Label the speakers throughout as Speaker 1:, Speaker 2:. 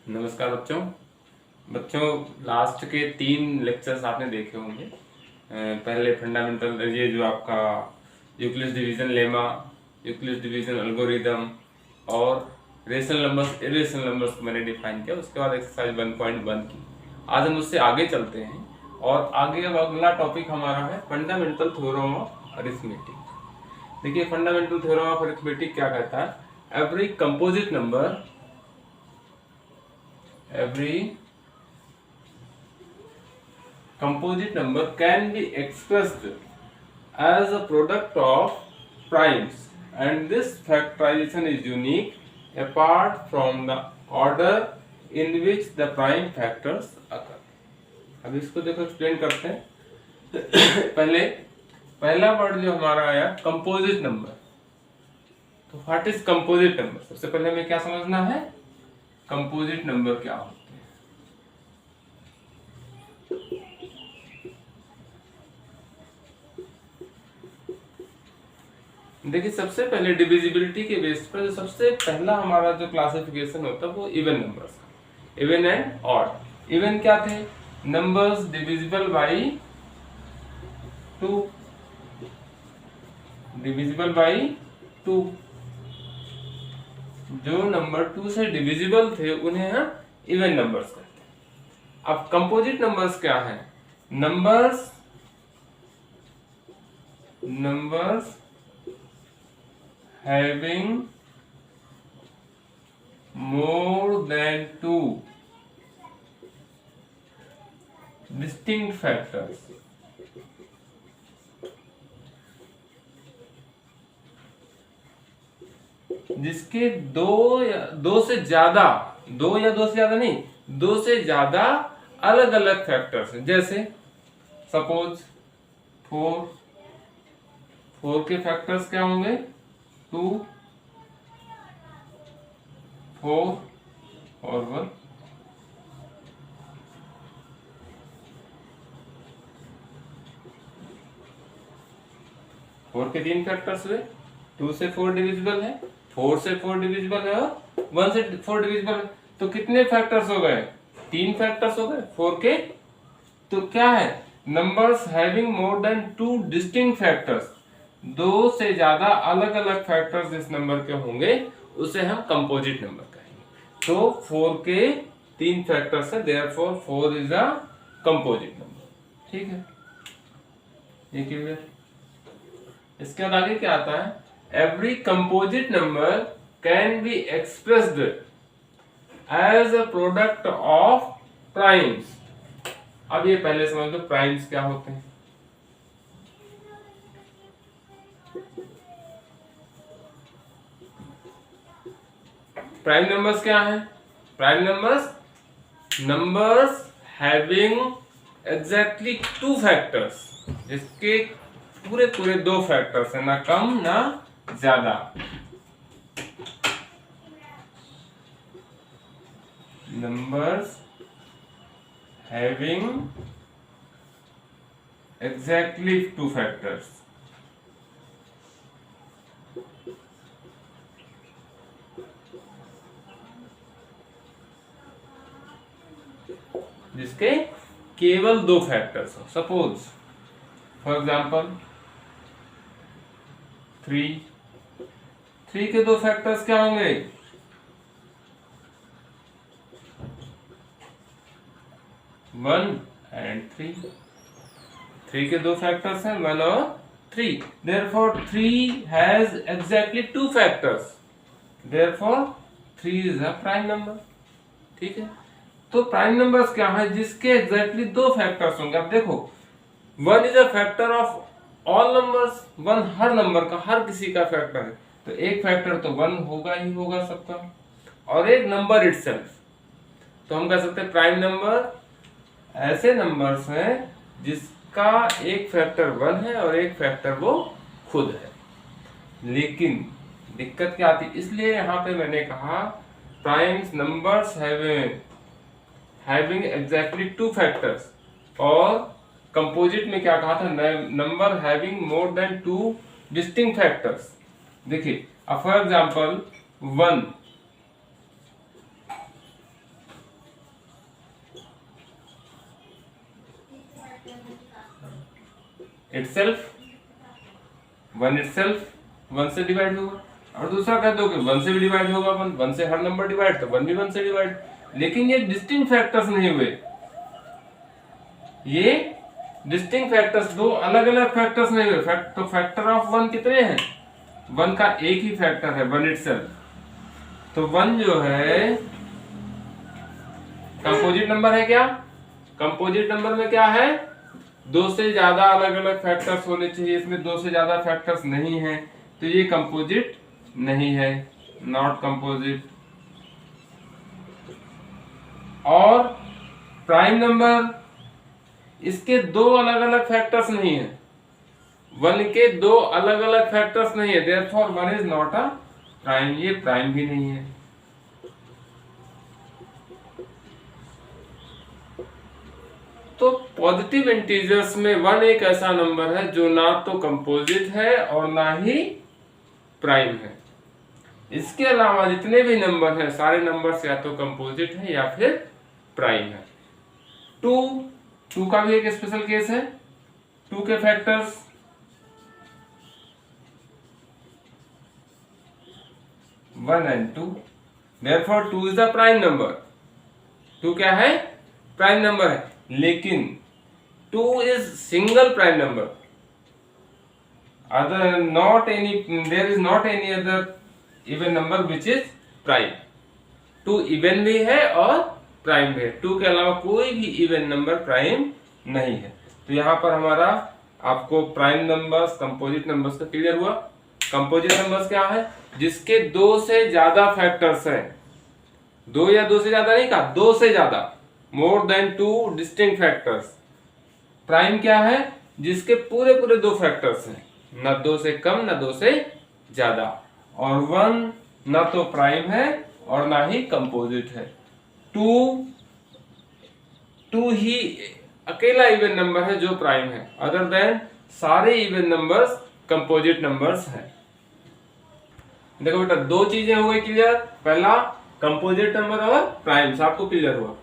Speaker 1: नमस्कार बच्चों। बच्चों, लास्ट के 3 लेक्चर्स आपने देखे होंगे। पहले फंडामेंटल, ये जो आपका Euclid's division lemma, Euclid's division algorithm और रेशनल नंबर्स, इरेशनल नंबर्स को मैंने डिफाइन किया। उसके बाद एक्सरसाइज 1.1 की। आज हम उससे आगे चलते हैं और आगे अब अगला टॉपिक हमारा है फंडामेंटल थ्योरम ऑफ अरिथमेटिक। देखिए, फंडामेंटल थ्योरम ऑफ अरिथमेटिक क्या कहता है? every composite number can be expressed as a product of primes, and this factorization is unique apart from the order in which the prime factors occur. अब इसको देखो, explain करते हैं। पहला word जो हमारा आया कंपोजिट नंबर। तो व्हाट इज कंपोजिट नंबर? सबसे पहले हमें क्या समझना है, कंपोजिट नंबर क्या होते हैं। देखिए, सबसे पहले डिविजिबिलिटी के बेस पर जो सबसे पहला हमारा जो क्लासिफिकेशन होता है वो इवन नंबर्स का, इवन एंड ऑड। इवन क्या थे? Numbers divisible by 2, divisible by 2। जो नंबर 2 से डिविजिबल थे उन्हें हम इवन नंबर्स कहते हैं। अब कंपोजिट नंबर्स क्या है? Numbers having more than 2 distinct factors, जिसके दो से ज्यादा नहीं, 2 से ज्यादा अलग अलग फैक्टर्स हैं। जैसे सपोज 4 के फैक्टर्स क्या होंगे? 2, 4 और 1। फोर के 3 फैक्टर्स हुए। 2 से 4 डिविजिबल है, 4 से 4 डिविजिबल है और 1 से 4 डिविजिबल है। तो कितने फैक्टर्स हो गए? 3 फैक्टर्स हो गए 4 के। तो क्या है? Numbers having more than 2 distinct factors, 2 से ज्यादा अलग अलग फैक्टर्स जिस नंबर के होंगे उसे हम कंपोजिट नंबर कहेंगे। तो 4 के 3 फैक्टर्स है, therefore 4 is a composite number. ठीक है, ये क्लियर? इसके बाद आगे क्या आता है? Every composite number can be expressed as a product of primes. अब ये पहले समझ लो प्राइम्स क्या होते हैं। प्राइम नंबर्स क्या है? Prime numbers having exactly 2 factors, जिसके पूरे 2 फैक्टर्स है, ना कम ना ज्यादा। नंबर्स हैविंग एग्जैक्टली 2 फैक्टर्स, जिसके केवल 2 फैक्टर्स हो। सपोज फॉर एग्जांपल 3 के 2 फैक्टर्स क्या होंगे? 1 एंड 3 के 2 फैक्टर्स हैं 1 और 3। Therefore 3 has exactly 2 factors, therefore 3 is a prime number. ठीक है, तो प्राइम नंबर्स क्या है? जिसके एग्जैक्टली 2 फैक्टर्स होंगे। अब देखो, 1 is a factor of all numbers, 1 her number का, हर किसी का फैक्टर है। तो एक फैक्टर तो 1 होगा ही होगा सबका, और एक नंबर इटसेल्फ। तो हम कह सकते हैं प्राइम नंबर ऐसे नंबर्स हैं जिसका एक फैक्टर 1 है और एक फैक्टर वो खुद है। लेकिन दिक्कत क्या आती है? इसलिए यहां पे मैंने कहा primes numbers having exactly 2 factors, और कंपोजिट में क्या कहा था? Number having more than 2 distinct factors. देखिए, फॉर एग्जांपल 1 इटसेल्फ, 1 इटसेल्फ 1 से डिवाइड होगा। और दूसरा कह दो कि 1 से भी डिवाइड होगा, 1 से हर नंबर डिवाइड, तो 1 भी 1 से डिवाइड। लेकिन ये डिस्टिंक्ट फैक्टर्स नहीं हुए, ये डिस्टिंक्ट फैक्टर्स, दो अलग अलग फैक्टर्स नहीं हुए। तो फैक्टर ऑफ 1 कितने हैं? 1 का एक ही फैक्टर है, 1 इटसेल्फ। तो 1 जो है कंपोजिट नंबर है। क्या कंपोजिट नंबर में क्या है? 2 से ज्यादा अलग अलग फैक्टर्स होने चाहिए, इसमें 2 से ज्यादा फैक्टर्स नहीं है, तो ये कंपोजिट नहीं है, नॉट कंपोजिट। और प्राइम नंबर, इसके 2 अलग अलग फैक्टर्स नहीं है, 1 के 2 अलग अलग फैक्टर्स नहीं है, therefore 1 is not a prime, ये प्राइम भी नहीं है। तो पॉजिटिव इंटीजर्स में 1 एक ऐसा नंबर है जो ना तो कंपोजिट है और ना ही प्राइम है। इसके अलावा जितने भी नंबर हैं, सारे नंबर्स या तो कंपोजिट है या फिर प्राइम है। 2 का भी एक स्पेशल केस है। 2 के factors 1 and 2, therefore 2 is the prime number। 2 क्या है? प्राइम नंबर है। लेकिन 2 is single prime number, there is not any other even number which is prime। 2 even भी है और प्राइम भी है, 2 के अलावा कोई भी इवन नंबर प्राइम नहीं है। तो यहाँ पर हमारा आपको प्राइम नंबर्स, कंपोजिट नंबर्स का क्लियर हुआ। कंपोजिट नंबर्स क्या है? जिसके 2 से ज्यादा फैक्टर्स हैं, 2 या 2 से ज्यादा नहीं कहा, 2 से ज्यादा, more than 2 distinct factors. Prime क्या है? जिसके पूरे 2 फैक्टर्स हैं, ना 2 से कम ना 2 से ज्यादा। और 1 ना तो प्राइम है और ना ही कंपोजिट है। 2 ही अकेला इवन नंबर है जो प्राइम है, अदर देन सारे इवन नंबर्स कंपोजिट नंबर्स हैं। देखो बेटा, 2 चीजें हो गई क्लियर। पहला कंपोजिट नंबर और प्राइम्स आपको क्लियर हुआ।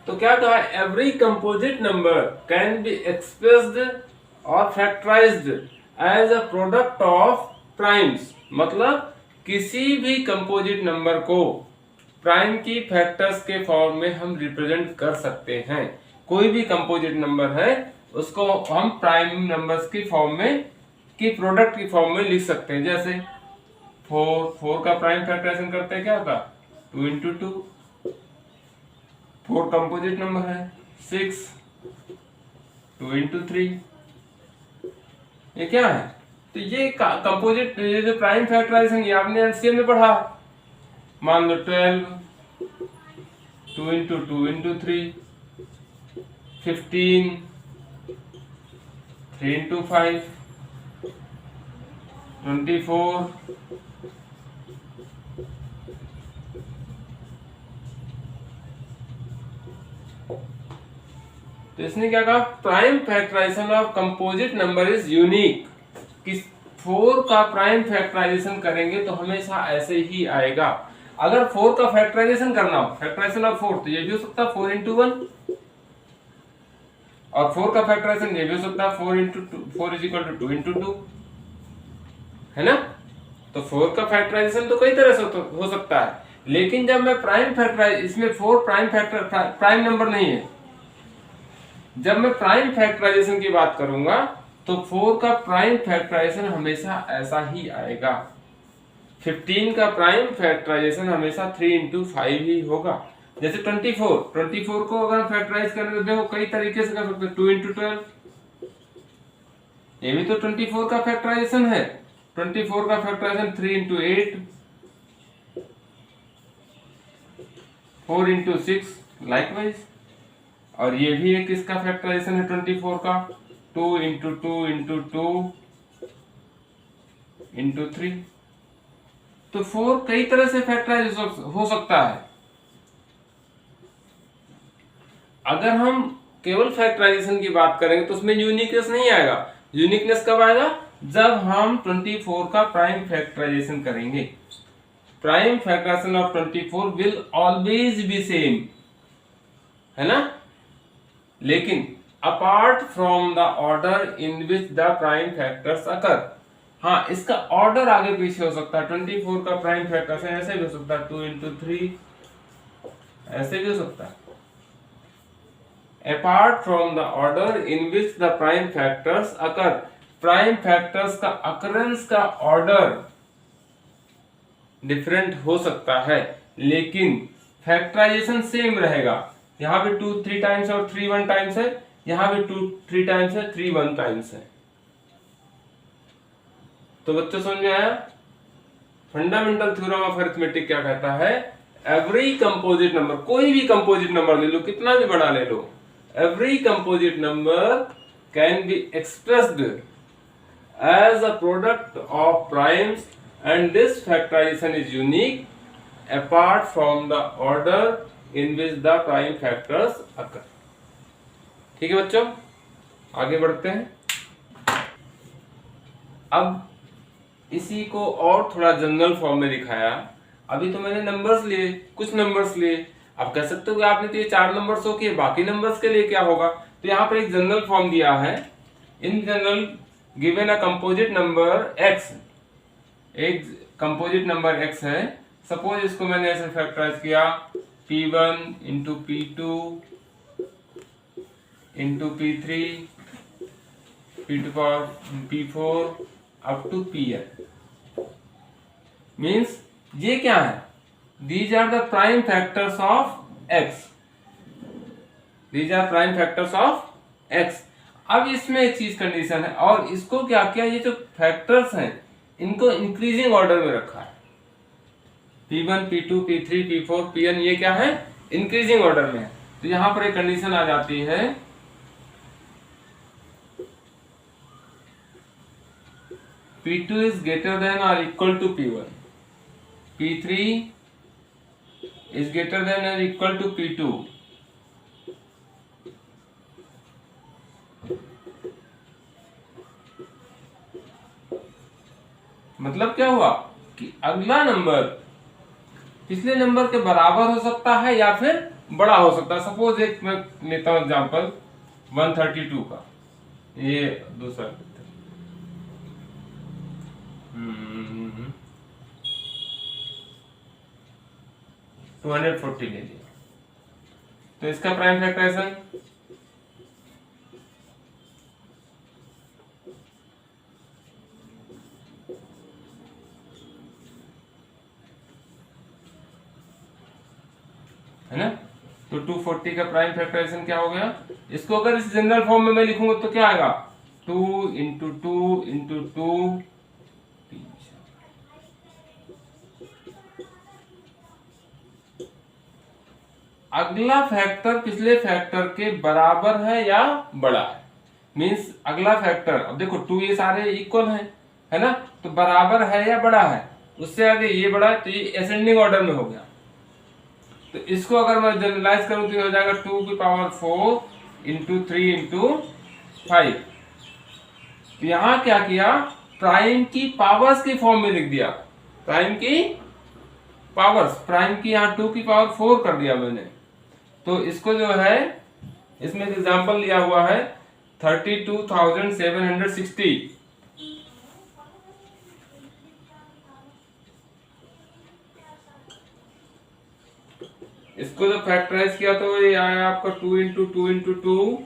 Speaker 1: तो क्या कहा? Every composite number can be expressed और factorised as a product of primes. मतलब किसी भी कंपोजिट नंबर को प्राइम की फैक्टर्स के फॉर्म में हम रिप्रेजेंट कर सकते हैं। कोई भी कंपोजिट नंबर है उसको हम प्राइम नंबर्स की फॉर्म में, की प्रोडक्ट की फॉर्म में लिख सकते हैं। जैसे 4 का प्राइम फैक्टराइजेशन करते हैं, क्या होता? 2 into 2, 4 कंपोजिट नंबर है। 6, 2 into 3, ये क्या है? तो ये कंपोजिट, ये जो प्राइम फैक्टराइजेशन, ये आपने एलसीएम में पढ़ा। मान लो 12, 2 into 2 into 3, 15, 3 into 5, 24, तो इसने क्या कहा? Prime factorisation of composite number is unique. कि 4 का प्राइम फैक्टराइजेशन करेंगे तो हमेशा ऐसे ही आएगा। अगर 4 का फैक्टराइजेशन करना हो, फैक्टराइजेशन ऑफ 4, तो ये भी हो सकता है 4 into 1, और 4 का फैक्टराइजेशन ये भी हो सकता है 4 into 2, 4 is equal to 2 into 2, है ना? तो 4 का फैक्टराइजेशन तो कई तरह से हो सकता है। लेकिन जब मैं प्राइम फैक्टराइज, इसमें 4 प्राइम नंबर नहीं है। जब मैं प्राइम फैक्टराइजेशन की बात करूंगा तो 4 का प्राइम फैक्टराइजेशन हमेशा ऐसा ही आएगा। 15 का प्राइम फैक्टराइजेशन हमेशा 3 into 5 ही होगा। जैसे 24 को अगर हम फैक्टराइज करें तो देखो कई तरीके से कर सकते हैं। 2 into 12, ये भी तो 24 का फैक्टराइजेशन है। 24 का फैक्टराइजेशन 3 into 8, 4 into 6 लाइकवाइज। और ये भी एक इसका फैक्टराइजेशन है 24 का, 2 into 2 into 2 into 3। तो 4 कई तरह से फैक्टराइज हो सकता है। अगर हम केवल फैक्टराइजेशन की बात करेंगे तो उसमें यूनिकनेस नहीं आएगा। यूनिकनेस कब आएगा? जब हम 24 का प्राइम फैक्टराइजेशन करेंगे। Prime factorisation of 24 will always be same, है ना? लेकिन apart from the order in which the prime factors occur. हाँ, इसका ऑर्डर आगे पीछे हो सकता है। 24 का प्राइम फैक्टर्स है, ऐसे भी हो सकता है 2 into 3, ऐसे भी हो सकता है। Apart from the order in which the prime factors occur, prime factors का अकरेंस का ऑर्डर डिफरेंट हो सकता है, लेकिन फैक्टराइजेशन सेम रहेगा। यहाँ भी 2 3 टाइम्स और 3 1 टाइम्स है, यहाँ भी 2 3 टाइम्स है, 3 1 टाइम्स है। तो बच्चों समझ में आया? फंडामेंटल थ्योरम ऑफ अरिथमेटिक क्या कहता है? एवरी कंपोजिट नंबर, कोई भी कंपोजिट नंबर ले लो, कितना भी बड़ा ले लो, every composite number can be expressed as a product of primes and this factorization is unique apart from the order in which the prime factors occur। ठीक है बच्चों, आगे बढ़ते हैं। अब इसी को और थोड़ा जनरल फॉर्म में दिखाया। अभी तो मैंने नंबर्स लिए, कुछ नंबर्स लिए। अब कह सकते हो कि आपने तो ये 4 नंबर्स हो किए, बाकी नंबर्स के लिए क्या होगा? तो यहाँ पर एक जनरल फॉर्म दिया है। In general given a composite number x, एक कंपोजिट नंबर x है। सपोज इसको मैंने ऐसे फैक्टराइज किया, p1 into p2 into p3 p2 power p4 up to pn। Means ये क्या है? These are the prime factors of x, these are prime factors of x। अब इसमें एक चीज कंडीशन है, और इसको क्या किया, ये जो फैक्टर्स हैं इनको इंक्रीजिंग ऑर्डर में रखा है। P1 P2 P3 P4 Pn, ये क्या है? इंक्रीजिंग ऑर्डर में है। तो यहां पर एक कंडीशन आ जाती है, P2 इज ग्रेटर देन और equal to P1, P3 is greater than और इक्वल टू P2, मतलब क्या हुआ कि अगला नंबर पिछले नंबर के बराबर हो सकता है या फिर बड़ा हो सकता है। सपोज एक मैं लेता हूं एग्जांपल 132 का, ये दूसरा 240 ले लिया। तो इसका प्राइम फैक्टराइजेशन है ना। तो 240 का प्राइम फैक्टराइजेशन क्या हो गया? इसको अगर इस जनरल फॉर्म में मैं लिखूंगा तो क्या आएगा? 2 इंटू 2 इंटू 2, अगला फैक्टर पिछले फैक्टर के बराबर है या बड़ा है। मींस अगला फैक्टर, अब देखो 2 ये सारे इक्वल हैं, है ना, तो बराबर है या बड़ा है। उससे आगे ये बड़ा है, तो ये असेंडिंग ऑर्डर में हो गया। तो इसको अगर मैं जनरलाइज करूं तो हो जाएगा 2 की पावर 4 इंटू 3 इंटू 5। तो यहां क्या किया? प्राइम की पावर्स की फॉर्म में लिख दिया, प्राइम की पावर्स, प्राइम की यहां 2 की पावर 4 कर दिया मैंने। तो इसको जो है, इसमें एग्जांपल लिया हुआ है 32,760। इसको जो फैक्टराइज किया तो ये आया आपका 2 into 2 into 2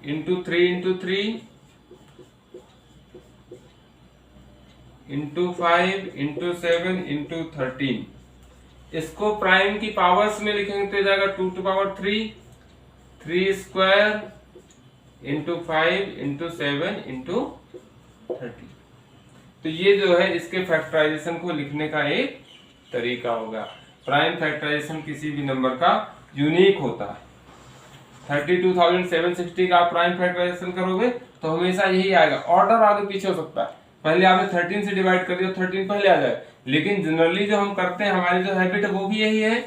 Speaker 1: into 3 into 3 into 5 into 7 into 13। इसको प्राइम की पावर्स में लिखेंगे तो जाएगा 2 to power 3 square into 5 into 7 into 13। तो ये जो है इसके फैक्टराइजेशन को लिखने का एक तरीका होगा। प्राइम फैक्टराइजेशन किसी भी नंबर का यूनिक होता है। 32,760 का आप प्राइम फैक्टराइजेशन करोगे तो हमेशा यही आएगा। ऑर्डर आगे पीछे हो सकता है, पहले आपने 13 से डिवाइड कर दिया, 13 पहले आ जाए, लेकिन जनरली जो हम करते हैं, हमारी जो हैबिट है वो भी यही है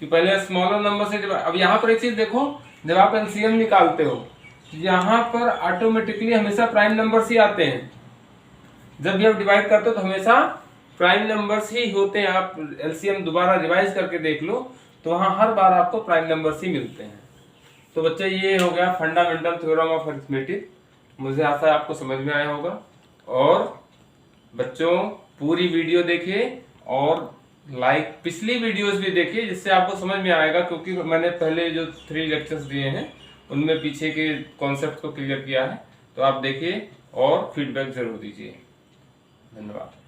Speaker 1: कि पहले स्मॉलर नंबर से डिवाइड। अब यहाँ पर एक चीज देखो, जब आप एलसीएम निकालते हो यहाँ पर ऑटोमेटिकली हमेशा प्राइम नंबर्स ही आते हैं। जब भी आप डिवाइड करते हो तो हमेशा प्राइम नंबर्स ही होते हैं। आप एलसीएम दोबारा रिवाइज करके देख लो तो वहाँ हर बार आपको प्राइम नंबर्स ही मिलते हैं। तो बच्चे ये हो गया फंडामेंटल थ्योरम ऑफ अरिथमेटिक। मुझे आशा है आपको समझ में आया होगा। और बच्चों पूरी वीडियो देखिए और पिछली वीडियोस भी देखिए, जिससे आपको समझ में आएगा, क्योंकि मैंने पहले जो 3 लेक्चर्स दिए हैं उनमें पीछे के कॉन्सेप्ट को क्लियर किया है। तो आप देखिए और फीडबैक जरूर दीजिए। धन्यवाद।